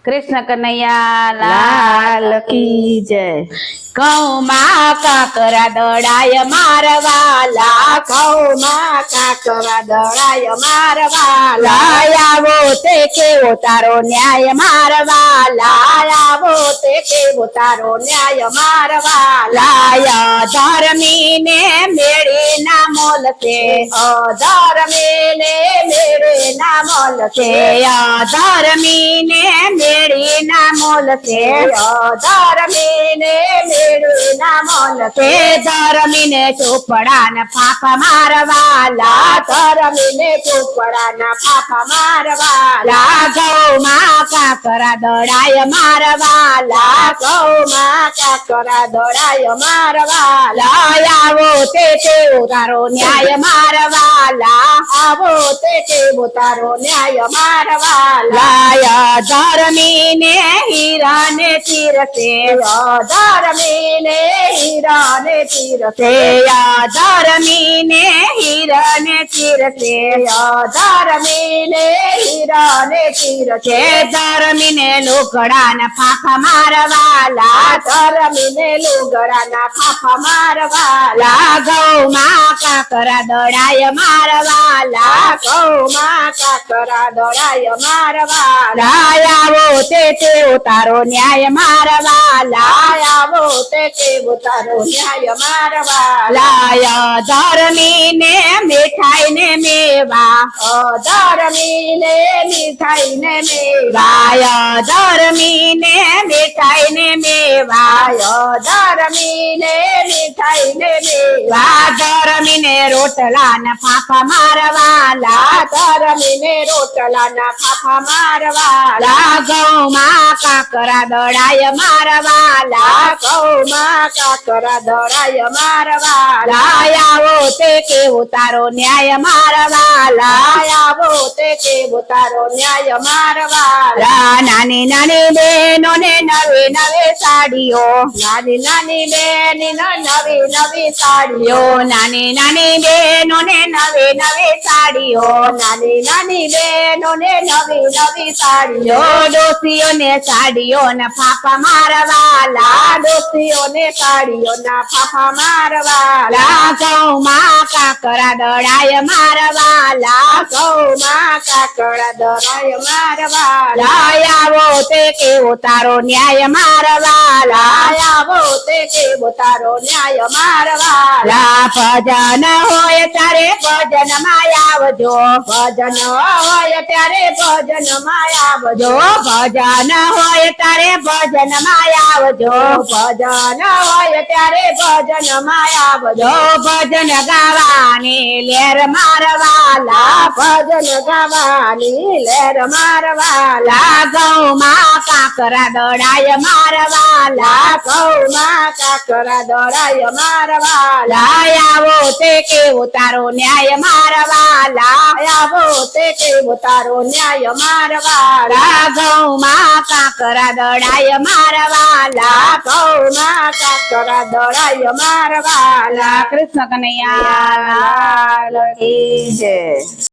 कृष्ण कन्हैया लाल की जय। घऊं काकरा दड़ाय मारवाला, घऊं काकरा दड़ाय मारवाला, आવો તે કેવો તારો ન્યાય મારવાલા, આવો તે કેવો તારો ન્યાય મારવાલા, ધર્મી ને મેળી ના મોલ છે, ધર્મી ને મેળે ના મોલ છે, ધર્મી ને મેળી ના મોલ છે, ધર્મી ને મેળે ના મોલ છે, ધર્મી ને ચોપડા ને ફાફા મારવાલા, ધર્મી ને ચોપડા ના ફાફા મારવાલા, ઘઉં કાકરા દડાય મારવાલા, ઘઉં કાકરા દડાય મારવાલા, આવો તે કેવો તારો ન્યાય મારવાલા, આવો તે કેવો તારો ન્યાય મારવાલા, ધર્મી ને હીરા ને તીરસે, ધર્મી ને હીરા ને તીરસે, ધર્મી ને હીરા ને તીરસે, ધર્મી ને હીરા ને તીરસે, ધર્મી ને લુગડા ને ફાફા મારવાલા, ધર્મી ને લુગડા ના ફાફા મારવાલા, ઘઉં કાકરા દડાય મારવાલા, ઘઉં કાકરા દડાય મારવાલા, આવો તે કેવો તારો ન્યાય મારવાલા, આવો તે કેવો તારો ન્યાય મારવાલા, ધર્મી ને મીઠાઈ ને મેવા, ધર્મી ને મીઠાઈ ને મેવા, ધર્મી ને મીઠાઈ ને મેવા, ધર્મી ને મીઠાઈ ને મેવા, ધર્મી ને રોટલા ના ફાફા મારવાલા, ધર્મી ને રોટલા ના ફાફા મારવાલા, ઘઉં કાકરા દડાય મારવાલા, ઘઉં કાકરા દડાય મારવાલા, આવો તે કેવો તારો ન્યાય મારવાલા, આવો તે કેવો તારો ન્યાય મારવાલા, નાની નાની બેનો ને નવી નવી સાડીઓ, નાની નાની બેની નવી નવી સાડીઓ, નાની નાની બેનો ને નવી નવી સાડીઓ, નાની નાની બેનો ને નવી નવી સાડીઓ, ડોસીઓ ને સાડીઓ ને ફાફા મારવાલા, ડોસીઓ ને સાડીઓ ના ફાફા મારવાલા, ઘઉં કાકરા દડાય મારવાલા, ઘઉં કાકરા દડાય મારવાલા, આવો તે કેવો તારો ન્યાય મારવાલા, આવો તે કેવો તારો ન્યાય મારવાલા, ભજન હોય ત્યારે ભજન માં આવજો, ભજન હોય ત્યારે ભજન માં આવજો, ભજન હોય ત્યારે ભજન માં આવજો, ભજન હોય ત્યારે ભજન માં આવજો, ભજન ગાવાની લેર મારવાલા, ભજન ગાવાની લેર મારવાલા, ઘઉં કાકરા દડાય મારવાલા, ઘઉં કાકરા દડાય મારવાલા, આવો તે કેવો તારો ન્યાય મારવાલા, આવો તે કેવો તારો ન્યાય મારવાલા, ઘઉં કાકરા દડાય મારવાલા, ઘઉં કાકરા દડાય મારવાલા, કૃષ્ણ કનૈયા લાલ કી જય।